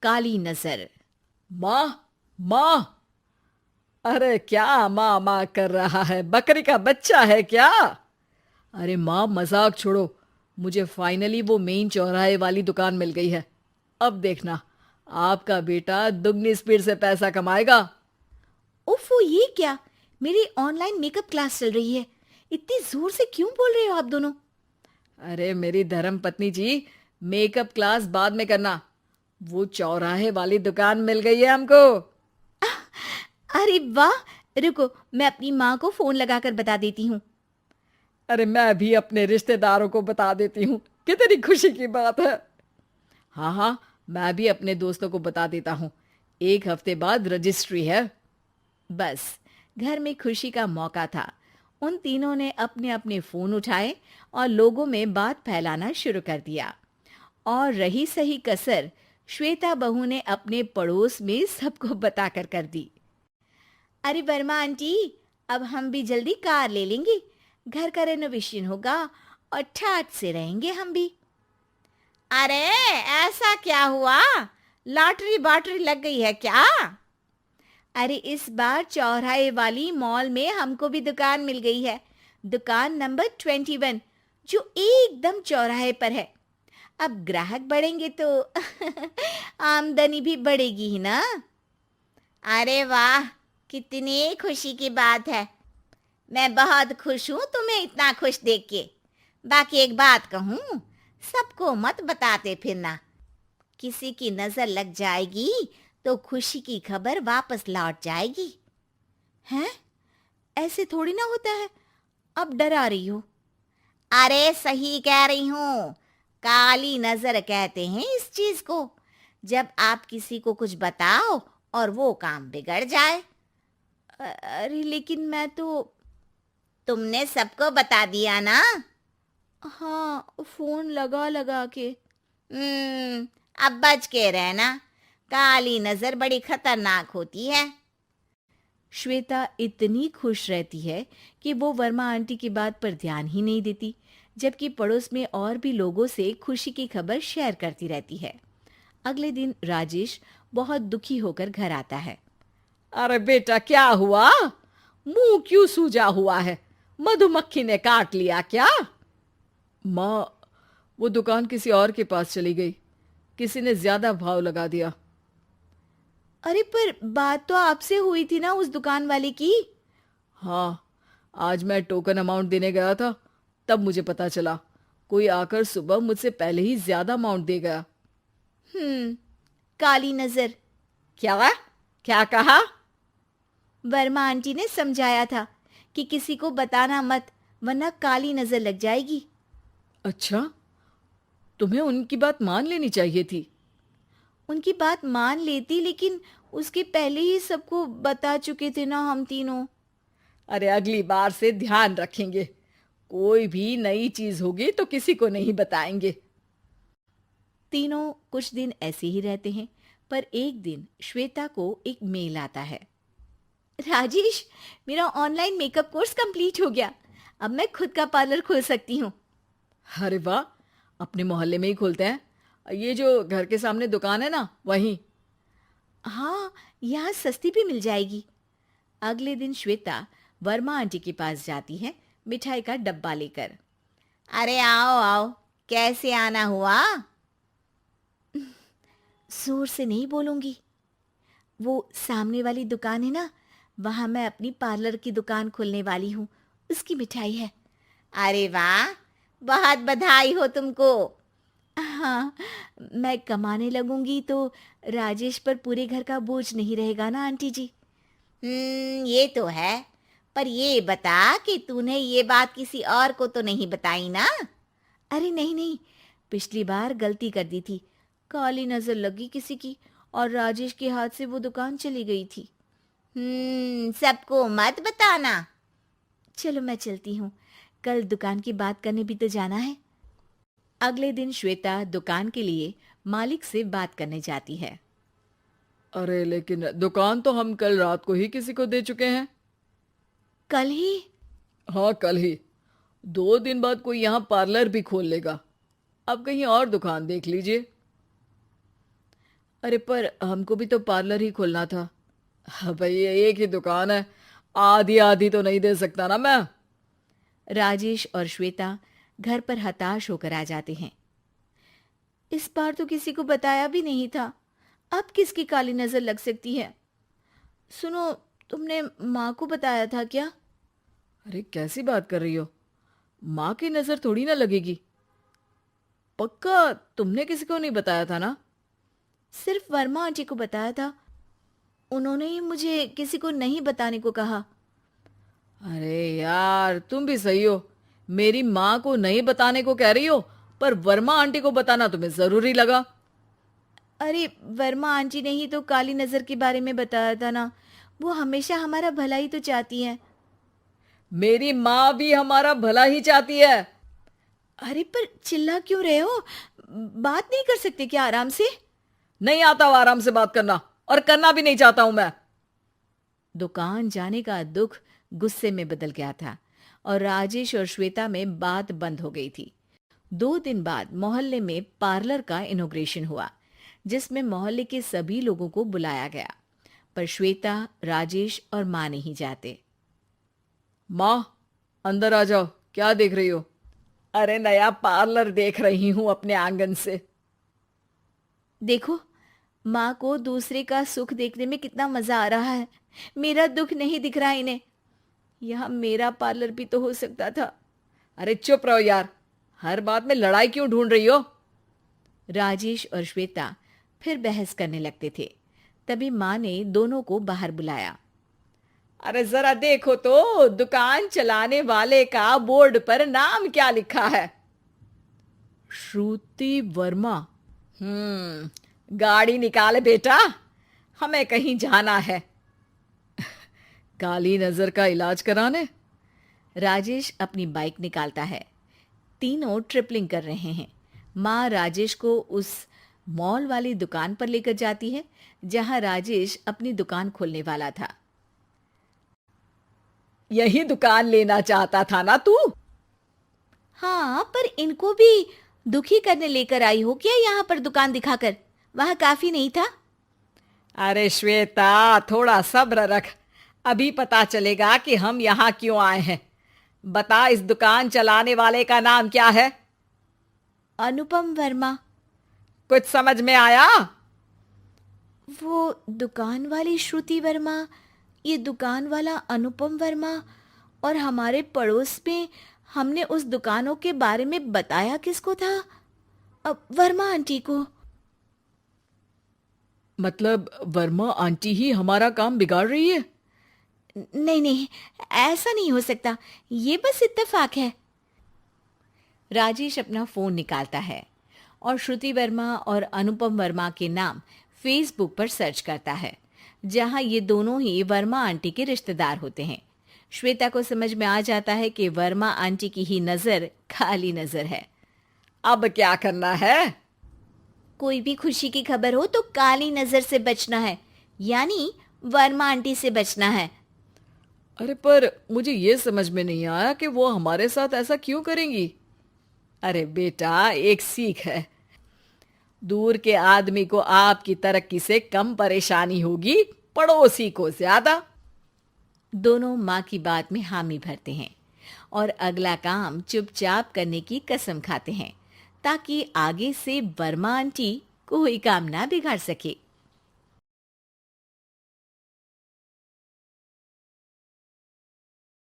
काली नजर। माँ, माँ। अरे क्या माँ माँ कर रहा है? बकरी का बच्चा है क्या? अरे माँ, मजाक छोड़ो। मुझे फाइनली वो मेन चौराहे वाली दुकान मिल गई है। अब देखना, आपका बेटा दुगनी स्पीड से पैसा कमाएगा। ओफो, ये क्या? मेरी ऑनलाइन मेकअप क्लास चल रही है। इतनी जोर से क्यों बोल रहे हो आप दोनों? अरे मेरी धर्म पत्नी जी, मेकअप क्लास बाद में करना। वो चौराहे वाली दुकान मिल गई है हमको। अरे वाह! रुको, मैं अपनी माँ को फोन लगाकर बता देती हूँ। अरे मैं भी अपने रिश्तेदारों को बता देती हूँ। कितनी खुशी की बात है। हाँ हाँ, मैं भी अपने दोस्तों को बता देता हूँ। 1 हफ्ते बाद रजिस्ट्री है। बस, घर में खुशी का मौका था। उन तीनों ने अपने अपने फोन उठाए और लोगों में बात फैलाना शुरू कर दिया। और रही सही कसर, श्वेता बहू ने अपने पड़ोस में सबको बताकर कर दी। अरे वर्मा आंटी, अब हम भी जल्दी कार ले लेंगे। घर का रेनोवेशन होगा और ठाट से रहेंगे हम भी। अरे, ऐसा क्या हुआ? लॉटरी बाटरी लग गई है क्या? अरे, इस बार चौराहे वाली मॉल में हमको भी दुकान मिल गई है। दुकान नंबर 21, जो एकदम चौराहे पर है। अब ग्राहक बढ़ेंगे तो आमदनी भी बढ़ेगी ही ना। अरे वाह, कितनी खुशी की बात है। मैं बहुत खुश हूँ तुम्हें इतना खुश देख के। बाकी एक बात कहूँ, सबको मत बताते फिरना। किसी की नजर लग जाएगी तो खुशी की खबर वापस लौट जाएगी। हैं? ऐसे थोड़ी ना होता है। अब डरा रही हो। अरे सही कह रही हूँ। काली नजर कहते हैं इस चीज को, जब आप किसी को कुछ बताओ और वो काम बिगड़ जाए। अरे लेकिन मैं तो। तुमने सबको बता दिया ना? हाँ, फोन लगा लगा के। अब बच के रहना। काली नजर बड़ी खतरनाक होती है। श्वेता इतनी खुश रहती है कि वो वर्मा आंटी की बात पर ध्यान ही नहीं देती, जबकि पड़ोस में और भी लोगों से खुशी की खबर शेयर करती रहती है। अगले दिन राजेश बहुत दुखी होकर घर आता है। अरे बेटा, क्या हुआ? मुंह क्यों सूजा हुआ है? मधुमक्खी ने काट लिया क्या? माँ, वो दुकान किसी और के पास चली गई। किसी ने ज्यादा भाव लगा दिया। अरे पर बात तो आपसे हुई थी ना उस दुकान वाले की। हाँ, आज मैं टोकन अमाउंट देने गया था, तब मुझे पता चला। कोई आकर सुबह मुझसे पहले ही ज्यादा अमाउंट दे गया। हम्म, काली नजर। क्या? क्या कहा? वर्मा आंटी ने समझाया था कि किसी को बताना मत, वरना काली नजर लग जाएगी। अच्छा, तुम्हें उनकी बात मान लेनी चाहिए थी। उनकी बात मान लेती, लेकिन उसके पहले ही सबको बता चुके थे ना हम तीनों। अरे अगली बार से ध्यान रखेंगे। कोई भी नई चीज होगी तो किसी को नहीं बताएंगे। तीनों कुछ दिन ऐसे ही रहते हैं, पर एक दिन श्वेता को एक मेल आता है। राजेश, मेरा ऑनलाइन मेकअप कोर्स कंप्लीट हो गया। अब मैं खुद का पार्लर खोल सकती हूँ। अरे वाह, अपने मोहल्ले में ही खोलते हैं। ये जो घर के सामने दुकान है ना, वहीं। हाँ, यहाँ सस्ती भी मिल जाएगी। अगले दिन श्वेता वर्मा आंटी के पास जाती है, मिठाई का डब्बा लेकर। अरे आओ आओ, कैसे आना हुआ? जोर से नहीं बोलूंगी। वो सामने वाली दुकान है ना, वहां मैं अपनी पार्लर की दुकान खोलने वाली हूँ। उसकी मिठाई है। अरे वाह, बहुत बधाई हो तुमको। हाँ, मैं कमाने लगूंगी तो राजेश पर पूरे घर का बोझ नहीं रहेगा ना आंटी जी। ये तो है। पर ये बता कि तूने ये बात किसी और को तो नहीं बताई ना? अरे नहीं नहीं, पिछली बार गलती कर दी थी। काली नजर लगी किसी की और राजेश के हाथ से वो दुकान चली गई थी। सबको मत बताना। चलो मैं चलती हूँ, कल दुकान की बात करने भी तो जाना है। अगले दिन श्वेता दुकान के लिए मालिक से बात करने जाती है। अरे लेकिन दुकान तो हम कल रात को ही किसी को दे चुके हैं। कल ही? हाँ, कल ही। 2 दिन बाद कोई यहाँ पार्लर भी खोल लेगा। अब कहीं और दुकान देख लीजिए। अरे पर हमको भी तो पार्लर ही खोलना था। हाँ भाई, ये एक ही दुकान है, आधी आधी तो नहीं दे सकता ना मैं। राजेश और श्वेता घर पर हताश होकर आ जाते हैं। इस बार तो किसी को बताया भी नहीं था, अब किसकी काली नजर लग सकती है। सुनो, तुमने माँ को बताया था क्या? अरे कैसी बात कर रही हो, माँ की नजर थोड़ी ना लगेगी। पक्का तुमने किसी को नहीं बताया था ना? सिर्फ वर्मा आंटी को बताया था, उन्होंने ही मुझे किसी को नहीं बताने को कहा। अरे यार, तुम भी सही हो, मेरी माँ को नहीं बताने को कह रही हो, पर वर्मा आंटी को बताना तुम्हें जरूरी लगा। अरे वर्मा आंटी ने ही तो काली नजर के बारे में बताया था ना, वो हमेशा हमारा भला ही तो चाहती हैं। मेरी माँ भी हमारा भला ही चाहती है। अरे पर चिल्ला क्यों रहे हो? बात नहीं कर सकते क्या आराम से? नहीं आता वो आराम से बात करना, और करना भी नहीं चाहता हूं मैं। दुकान जाने का दुख गुस्से में बदल गया था और राजेश और श्वेता में बात बंद हो गई थी। 2 दिन बाद मोहल्ले में पार्लर का इनॉग्रेशन हुआ, जिसमें मोहल्ले के सभी लोगों को बुलाया गया, पर श्वेता, राजेश और माँ नहीं जाते। माँ, अंदर आ जाओ, क्या देख रही हो? अरे नया पार्लर देख रही हूं अपने आंगन से। देखो, माँ को दूसरे का सुख देखने में कितना मजा आ रहा है, मेरा दुख नहीं दिख रहा इन्हें। यहाँ मेरा पार्लर भी तो हो सकता था। अरे चुप रहो यार, हर बात में लड़ाई क्यों ढूंढ रही हो? राजेश और श्वेता फिर बहस करने लगते थे। तभी माँ ने दोनों को बाहर बुलाया। अरे जरा देखो तो, दुकान चलाने वाले का बोर्ड पर नाम क्या लिखा है? श्रुति वर्मा। गाड़ी निकाले बेटा, हमें कहीं जाना है। काली नजर का इलाज कराने? राजेश अपनी बाइक निकालता है। तीनों ट्रिपलिंग कर रहे हैं। माँ राजेश को उस मॉल वाली दुकान पर लेकर जाती है जहां राजेश अपनी दुकान खोलने वाला था। यही दुकान लेना चाहता था ना तू? हाँ, पर इनको भी दुखी करने लेकर आई हो क्या यहाँ पर दुकान दिखाकर? वहां काफी नहीं था? अरे श्वेता, थोड़ा सब्र रख, अभी पता चलेगा कि हम यहाँ क्यों आए हैं। बता, इस दुकान चलाने वाले का नाम क्या है? अनुपम वर्मा। कुछ समझ में आया? वो दुकान वाली श्रुति वर्मा, ये दुकान वाला अनुपम वर्मा, और हमारे पड़ोस में हमने उस दुकानों के बारे में बताया किसको था? अब वर्मा आंटी को। मतलब वर्मा आंटी ही हमारा काम बिगाड़ रही है? नहीं नहीं, ऐसा नहीं हो सकता, ये बस इत्तेफाक है। राजेश अपना फोन निकालता है और श्रुति वर्मा और अनुपम वर्मा के नाम फेसबुक पर सर्च करता है, जहां ये दोनों ही वर्मा आंटी के रिश्तेदार होते हैं। श्वेता को समझ में आ जाता है कि वर्मा आंटी की ही नजर काली नजर है। अब क्या करना है? कोई भी खुशी की खबर हो तो काली नजर से बचना है, यानी वर्मा आंटी से बचना है। अरे पर मुझे ये समझ में नहीं आया कि वो हमारे साथ ऐसा क्यों करेंगी। अरे बेटा, एक सीख है, दूर के आदमी को आपकी तरक्की से कम परेशानी होगी, पड़ोसी को ज्यादा। दोनों माँ की बात में हामी भरते हैं और अगला काम चुपचाप करने की कसम खाते हैं, ताकि आगे से वर्मा आंटी कोई काम ना बिगाड़ सके।